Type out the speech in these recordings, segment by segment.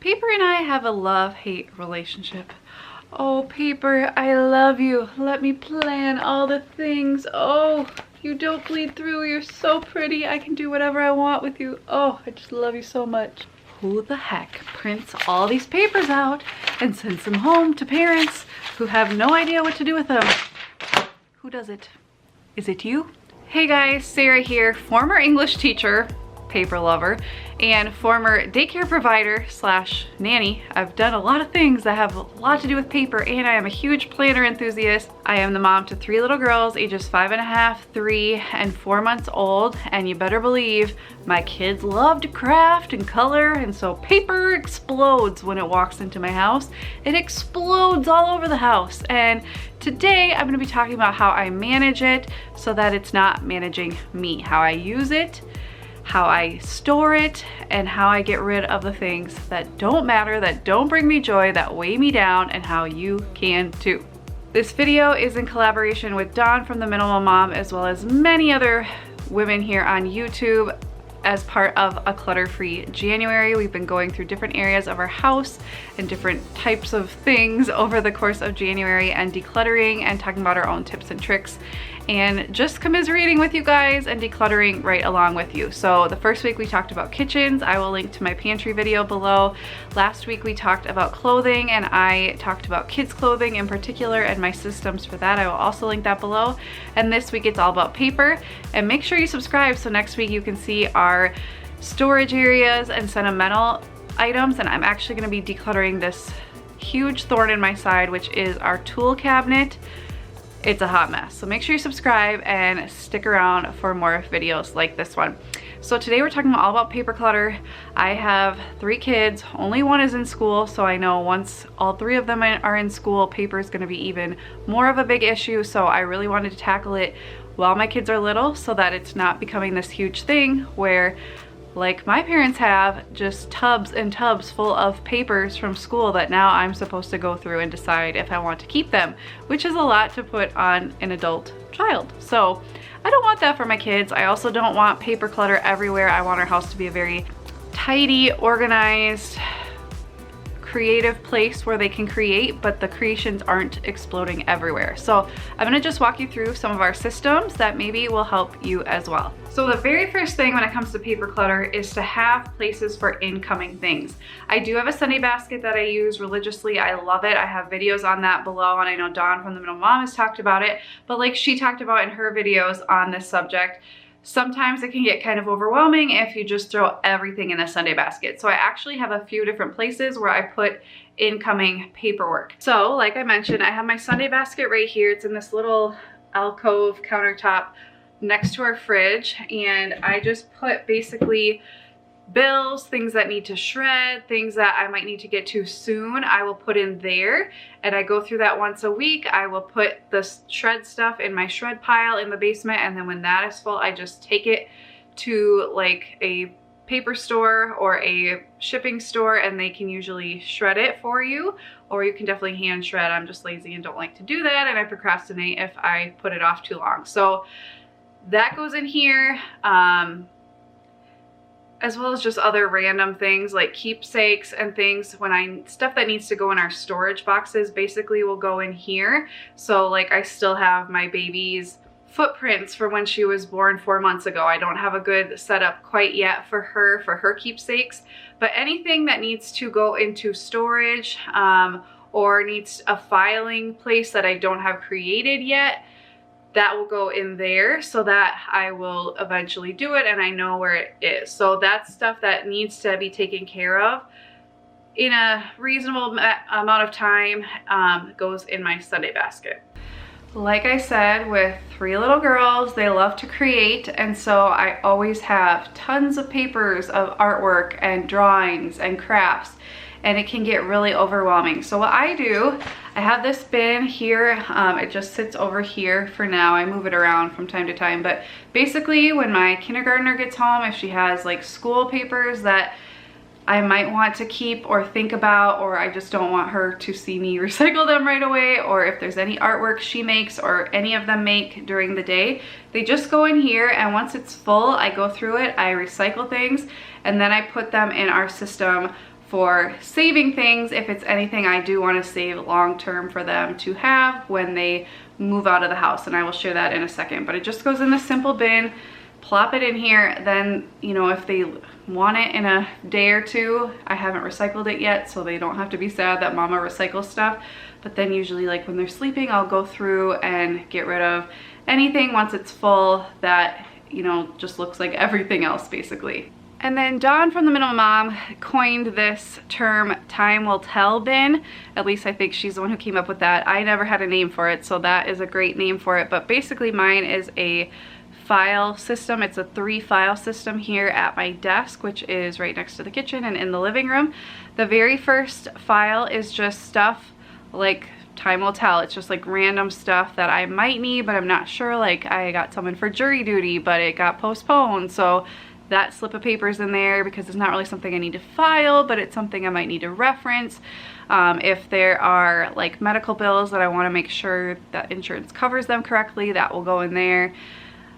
Paper and I have a love-hate relationship. Oh, Paper, I love you. Let me plan all the things. Oh, you don't bleed through. You're so pretty. I can do whatever I want with you. Oh, I just love you so much. Who the heck prints all these papers out and sends them home to parents who have no idea what to do with them? Who does it? Is it you? Hey guys, Sarah here, former English teacher, paper lover, and former daycare provider slash nanny. I've done a lot of things that have a lot to do with paper, and I am a huge planner enthusiast. I am the mom to 3 little girls, ages 5.5, 3, and 4 months old, and you better believe my kids love to craft and color, and so paper explodes when it walks into my house. It explodes all over the house, and today I'm going to be talking about how I manage it so that it's not managing me, how I use it, how I store it, and how I get rid of the things that don't matter, that don't bring me joy, that weigh me down, and how you can too. This video is in collaboration with Dawn from The Minimal Mom, as well as many other women here on YouTube. As part of a clutter-free January, we've been going through different areas of our house and different types of things over the course of January and decluttering and talking about our own tips and tricks and just commiserating with you guys and decluttering right along with you. So the first week we talked about kitchens. I will link to my pantry video below. Last week we talked about clothing, and I talked about kids clothing in particular and my systems for that. I will also link that below. And this week it's all about paper. And make sure you subscribe so next week you can see our storage areas and sentimental items. And I'm actually going to be decluttering this huge thorn in my side, which is our tool cabinet. It's a hot mess. So make sure you subscribe and stick around for more videos like this one. So today we're talking all about paper clutter. I have 3 kids, only one is in school, so I know once all 3 of them are in school, paper is gonna be even more of a big issue. So I really wanted to tackle it while my kids are little so that it's not becoming this huge thing where, like my parents have, just tubs and tubs full of papers from school that now I'm supposed to go through and decide if I want to keep them, which is a lot to put on an adult child. So I don't want that for my kids. I also don't want paper clutter everywhere. I want our house to be a very tidy, organized, creative place where they can create, but the creations aren't exploding everywhere. So I'm gonna just walk you through some of our systems that maybe will help you as well. So the very first thing when it comes to paper clutter is to have places for incoming things. I do have a Sunday basket that I use religiously. I love it. I have videos on that below, and I know Dawn from The Minimal Mom has talked about it, but like she talked about in her videos on this subject, sometimes it can get kind of overwhelming if you just throw everything in a Sunday basket. So I actually have a few different places where I put incoming paperwork. So like I mentioned, I have my Sunday basket right here. It's in this little alcove countertop next to our fridge, and I just put basically bills, things that need to shred, things that I might need to get to soon, I will put in there, and I go through that once a week. I will put the shred stuff in my shred pile in the basement, and then when that is full, I just take it to like a paper store or a shipping store, and they can usually shred it for you, or you can definitely hand shred. I'm just lazy and don't like to do that, and I procrastinate if I put it off too long. So that goes in here. As well as just other random things like keepsakes and things. Stuff that needs to go in our storage boxes basically will go in here. So like I still have my baby's footprints for when she was born 4 months ago. I don't have a good setup quite yet for her keepsakes, but anything that needs to go into storage or needs a filing place that I don't have created yet, that will go in there so that I will eventually do it and I know where it is. So that's stuff that needs to be taken care of in a reasonable amount of time, goes in my Sunday basket. Like I said, with 3 little girls, they love to create, and so I always have tons of papers of artwork and drawings and crafts, and it can get really overwhelming. So what I do, I have this bin here. It just sits over here for now. I move it around from time to time, but basically when my kindergartner gets home, if she has like school papers that I might want to keep or think about, or I just don't want her to see me recycle them right away, or if there's any artwork she makes or any of them make during the day, they just go in here, and once it's full, I go through it, I recycle things, and then I put them in our system for saving things if it's anything I do want to save long term for them to have when they move out of the house, and I will share that in a second. But it just goes in the simple bin, plop it in here, then, you know, if they want it in a day or two, I haven't recycled it yet, so they don't have to be sad that mama recycles stuff. But then usually, like when they're sleeping, I'll go through and get rid of anything once it's full that, you know, just looks like everything else basically. And then Dawn from the Minimum Mom coined this term, time will tell bin. At least I think she's the one who came up with that. I never had a name for it, so that is a great name for it. But basically mine is a file system. It's a 3-file system here at my desk, which is right next to the kitchen and in the living room. The very first file is just stuff like time will tell. It's just like random stuff that I might need, but I'm not sure. Like I got someone for jury duty, but it got postponed, so that slip of paper is in there because it's not really something I need to file, but it's something I might need to reference. If there are like medical bills that I want to make sure that insurance covers them correctly, that will go in there.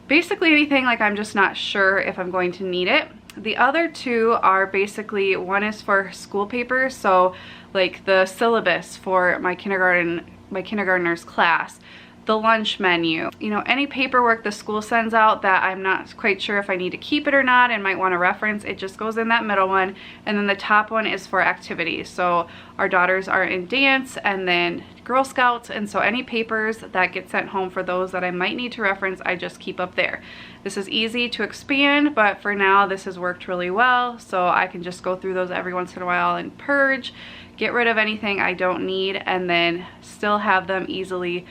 Basically anything like I'm just not sure if I'm going to need it. The other two are basically, one is for school papers, so like the syllabus for my kindergartner's class, the lunch menu, you know, any paperwork the school sends out that I'm not quite sure if I need to keep it or not and might want to reference, it just goes in that middle one. And then the top one is for activities. So our daughters are in dance and then Girl Scouts, and so any papers that get sent home for those that I might need to reference, I just keep up there. This is easy to expand, but for now this has worked really well, so I can just go through those every once in a while and purge, get rid of anything I don't need, and then still have them easily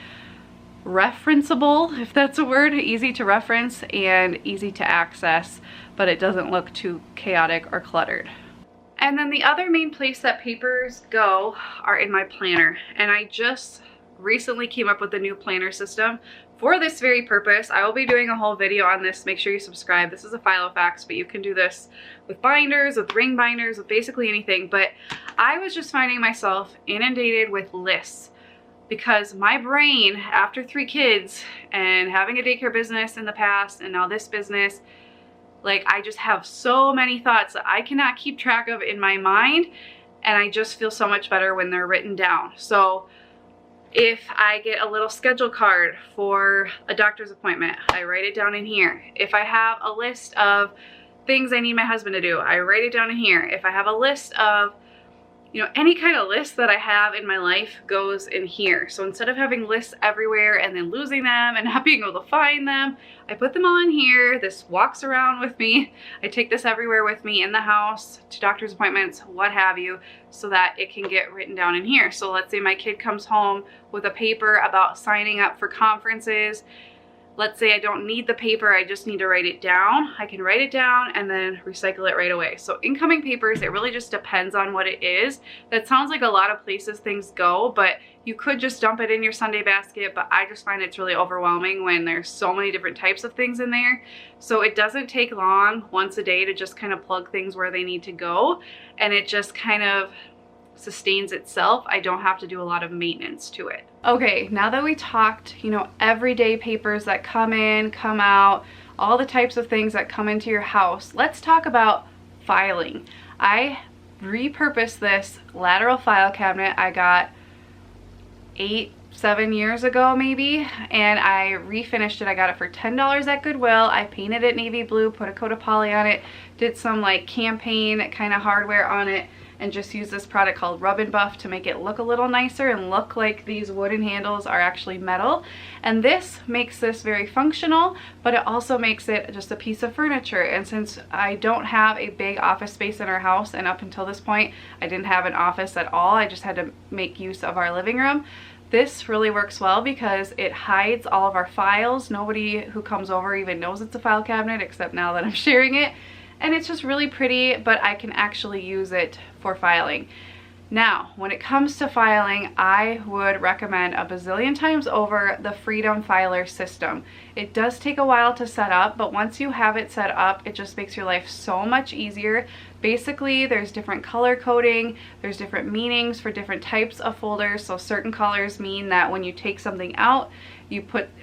referenceable, if that's a word, easy to reference and easy to access, but it doesn't look too chaotic or cluttered. And then the other main place that papers go are in my planner, and I just recently came up with a new planner system for this very purpose. I will be doing a whole video on this. Make sure you subscribe. This is a Filofax, but you can do this with binders, with ring binders, with basically anything. But I was just finding myself inundated with lists, because my brain, after 3 kids and having a daycare business in the past and now this business, like I just have so many thoughts that I cannot keep track of in my mind, and I just feel so much better when they're written down. So if I get a little schedule card for a doctor's appointment, I write it down in here. If I have a list of things I need my husband to do, I write it down in here. If I have a list of, you know, any kind of list that I have in my life goes in here. So instead of having lists everywhere and then losing them and not being able to find them, I put them all in here. This walks around with me. I take this everywhere with me in the house, to doctor's appointments, what have you, so that it can get written down in here. So let's say my kid comes home with a paper about signing up for conferences. Let's say I don't need the paper, I just need to write it down. I can write it down and then recycle it right away. So incoming papers, it really just depends on what it is. That sounds like a lot of places things go, but you could just dump it in your Sunday basket, but I just find it's really overwhelming when there's so many different types of things in there. So it doesn't take long once a day to just kind of plug things where they need to go, and it just kind of sustains itself. I don't have to do a lot of maintenance to it. Okay, now that we talked, you know, everyday papers that come in, come out, all the types of things that come into your house, let's talk about filing. I repurposed this lateral file cabinet I got 7 years ago maybe, and I refinished it. I got it for $10 at Goodwill. I painted it navy blue, put a coat of poly on it, did some like campaign kind of hardware on it, and just use this product called Rub and Buff to make it look a little nicer and look like these wooden handles are actually metal. And this makes this very functional, but it also makes it just a piece of furniture. And since I don't have a big office space in our house, and up until this point I didn't have an office at all, I just had to make use of our living room, this really works well because it hides all of our files. Nobody who comes over even knows it's a file cabinet, except now that I'm sharing it. And it's just really pretty, but I can actually use it for filing. Now, when it comes to filing, I would recommend a bazillion times over the Freedom Filer system. It does take a while to set up, but once you have it set up, it just makes your life so much easier. Basically, there's different color coding, there's different meanings for different types of folders. So certain colors mean that when you take something out,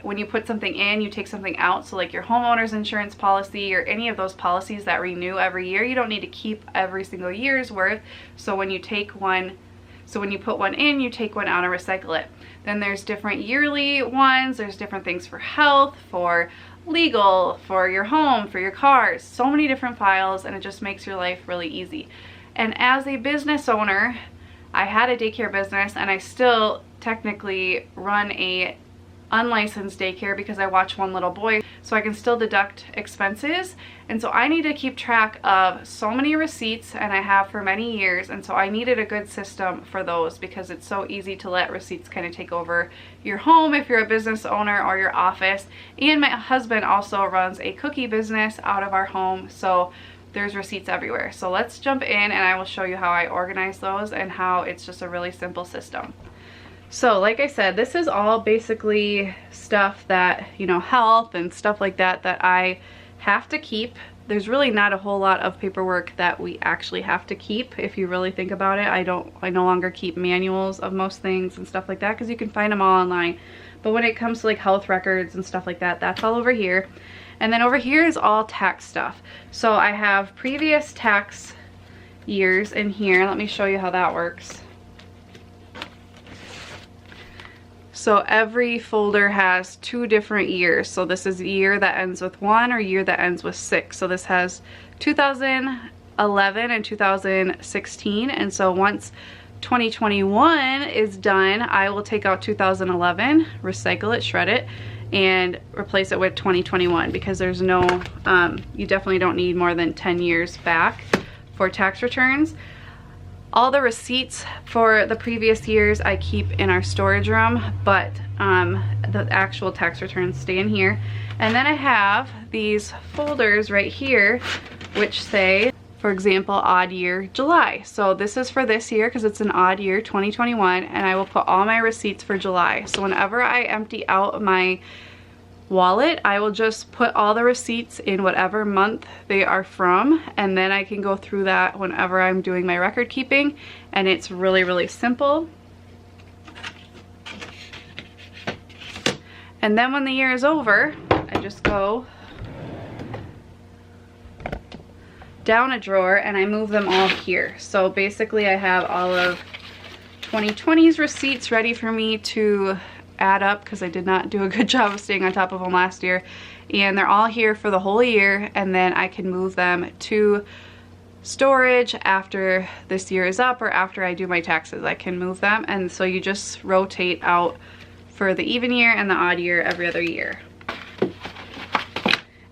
when you put something in, you take something out. So like your homeowner's insurance policy or any of those policies that renew every year, you don't need to keep every single year's worth. So when you put one in, you take one out and recycle it. Then there's different yearly ones. There's different things for health, for legal, for your home, for your cars, so many different files, and it just makes your life really easy. And as a business owner, I had a daycare business, and I still technically run a unlicensed daycare because I watch one little boy, so I can still deduct expenses. And so I need to keep track of so many receipts, and I have for many years, and so I needed a good system for those because it's so easy to let receipts kind of take over your home if you're a business owner or your office. And my husband also runs a cookie business out of our home, so there's receipts everywhere. So let's jump in and I will show you how I organize those and how it's just a really simple system. So like I said, this is all basically stuff that, you know, health and stuff like that that I have to keep. There's really not a whole lot of paperwork that we actually have to keep if you really think about it. I no longer keep manuals of most things and stuff like that because you can find them all online. But when it comes to like health records and stuff like that, that's all over here. And then over here is all tax stuff. So I have previous tax years in here. Let me show you how that works. So every folder has 2 different years. So this is a year that ends with 1 or year that ends with 6. So this has 2011 and 2016. And so once 2021 is done, I will take out 2011, recycle it, shred it, and replace it with 2021 because there's no, you definitely don't need more than 10 years back for tax returns. All the receipts for the previous years I keep in our storage room, but the actual tax returns stay in here. And then I have these folders right here which say, for example, odd year July. So this is for this year because it's an odd year, 2021, and I will put all my receipts for July. So whenever I empty out my wallet, I will just put all the receipts in whatever month they are from, and then I can go through that whenever I'm doing my record keeping, and it's really, really simple. And then when the year is over, I just go down a drawer and I move them all here. So basically I have all of 2020's receipts ready for me to add up because I did not do a good job of staying on top of them last year, and they're all here for the whole year, and then I can move them to storage after this year is up or after I do my taxes. I can move them, and so you just rotate out for the even year and the odd year every other year.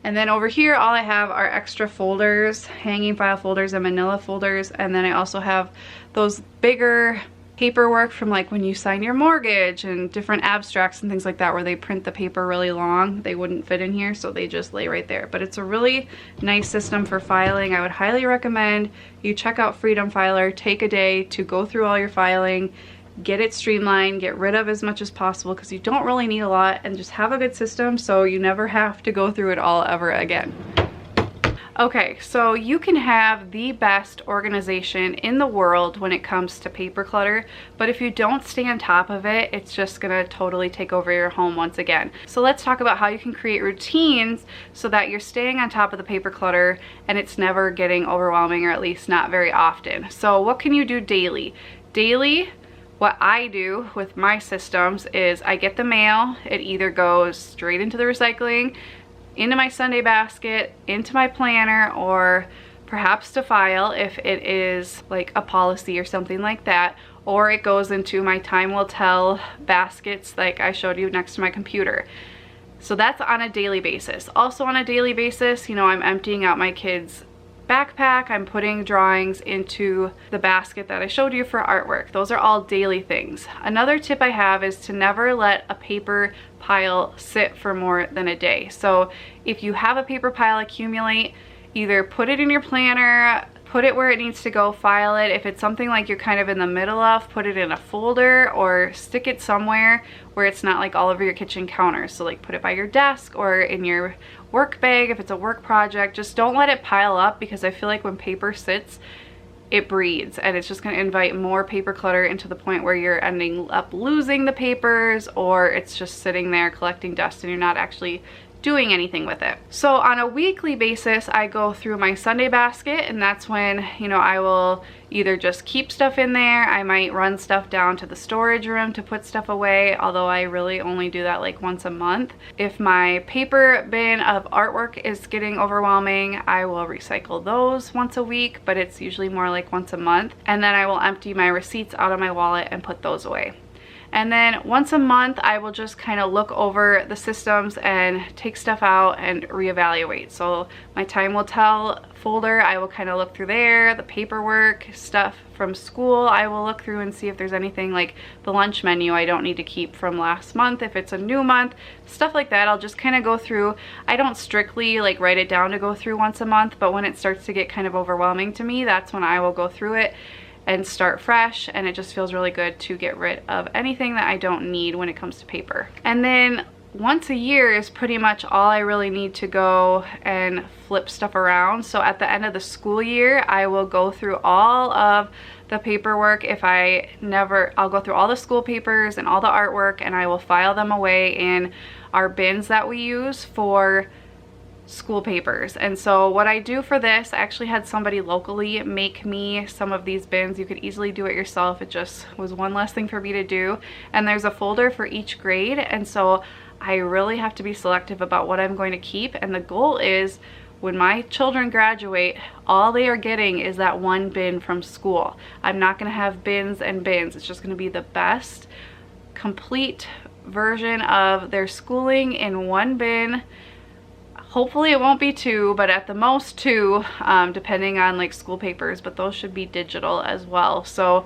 And then over here all I have are extra folders, hanging file folders and manila folders, and then I also have those bigger paperwork from like when you sign your mortgage and different abstracts and things like that where they print the paper really long. They wouldn't fit in here, so they just lay right there. But it's a really nice system for filing. I would highly recommend you check out Freedom Filer. Take a day to go through all your filing, get it streamlined, get rid of as much as possible because you don't really need a lot, and just have a good system so you never have to go through it all ever again. Okay, so you can have the best organization in the world when it comes to paper clutter, but if you don't stay on top of it, it's just gonna totally take over your home once again. So let's talk about how you can create routines so that you're staying on top of the paper clutter and it's never getting overwhelming, or at least not very often. So what can you do daily? Daily, what I do with my systems is I get the mail. It either goes straight into the recycling, into my Sunday basket, into my planner, or perhaps to file if it is like a policy or something like that, or it goes into my time will tell baskets like I showed you next to my computer. So that's on a daily basis. Also on a daily basis, you know, I'm emptying out my kids' backpack, I'm putting drawings into the basket that I showed you for artwork. Those are all daily things. Another tip I have is to never let a paper pile sit for more than a day. So if you have a paper pile accumulate, either put it in your planner, put it where it needs to go, file it. If it's something like you're kind of in the middle of, put it in a folder or stick it somewhere where it's not like all over your kitchen counter. So like put it by your desk or in your work bag if it's a work project. Just don't let it pile up, because I feel like when paper sits, it breeds, and it's just going to invite more paper clutter into the point where you're ending up losing the papers, or it's just sitting there collecting dust and you're not actually doing anything with it. So on a weekly basis, I go through my Sunday basket, and that's when, you know, I will either just keep stuff in there. I might run stuff down to the storage room to put stuff away, although I really only do that like once a month. If my paper bin of artwork is getting overwhelming, I will recycle those once a week, but it's usually more like once a month. And then I will empty my receipts out of my wallet and put those away. And then once a month, I will just kind of look over the systems and take stuff out and reevaluate. So my time will tell folder, I will kind of look through there. The paperwork, stuff from school, I will look through and see if there's anything like the lunch menu I don't need to keep from last month, if it's a new month, stuff like that. I'll just kind of go through. I don't strictly like write it down to go through once a month, but when it starts to get kind of overwhelming to me, that's when I will go through it and start fresh, and it just feels really good to get rid of anything that I don't need when it comes to paper. And then once a year is pretty much all I really need to go and flip stuff around. So at the end of the school year, I will go through all of the paperwork. I'll go through all the school papers and all the artwork, and I will file them away in our bins that we use for school papers. And so what I do for this, I actually had somebody locally make me some of these bins. You could easily do it yourself. It just was one less thing for me to do. And there's a folder for each grade, and so I really have to be selective about what I'm going to keep. And the goal is, when my children graduate, all they are getting is that one bin from school. I'm not going to have bins and bins. It's just going to be the best complete version of their schooling in one bin. Hopefully it won't be two, but at the most two, depending on like school papers, but those should be digital as well. So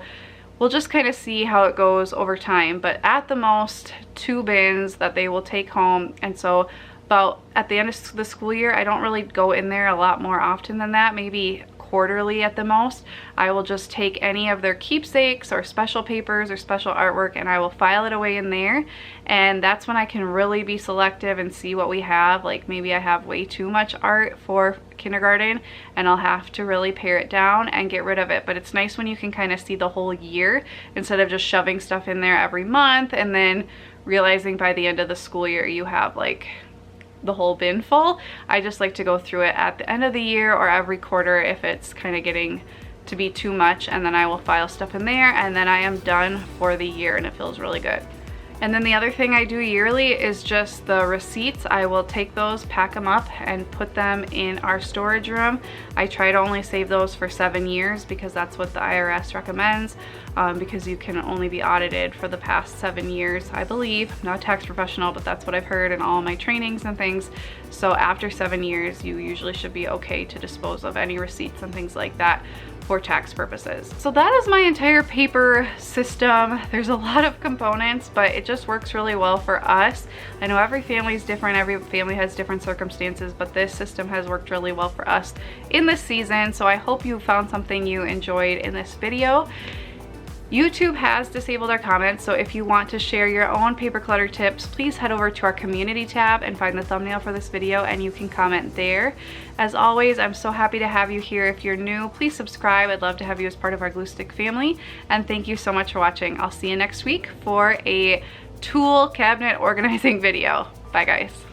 we'll just kind of see how it goes over time, but at the most 2 bins that they will take home. And so about at the end of the school year, I don't really go in there a lot more often than that, maybe quarterly at the most. I will just take any of their keepsakes or special papers or special artwork, and I will file it away in there. And that's when I can really be selective and see what we have. Like maybe I have way too much art for kindergarten, and I'll have to really pare it down and get rid of it. But it's nice when you can kind of see the whole year instead of just shoving stuff in there every month and then realizing by the end of the school year you have like the whole bin full. I just like to go through it at the end of the year or every quarter if it's kind of getting to be too much, and then I will file stuff in there, and then I am done for the year, and it feels really good. And then the other thing I do yearly is just the receipts. I will take those, pack them up, and put them in our storage room. I try to only save those for 7 years because that's what the IRS recommends, because you can only be audited for the past 7 years, I believe. I'm not a tax professional, but that's what I've heard in all my trainings and things. So after 7 years, you usually should be okay to dispose of any receipts and things like that for tax purposes. So that is my entire paper system. There's a lot of components, but it just works really well for us. I know every family is different, every family has different circumstances, but this system has worked really well for us in this season. So I hope you found something you enjoyed in this video. YouTube has disabled our comments, so if you want to share your own paper clutter tips, please head over to our community tab and find the thumbnail for this video, and you can comment there. As always, I'm so happy to have you here. If you're new, please subscribe. I'd love to have you as part of our Glue Stick family, and thank you so much for watching. I'll see you next week for a tool cabinet organizing video. Bye guys.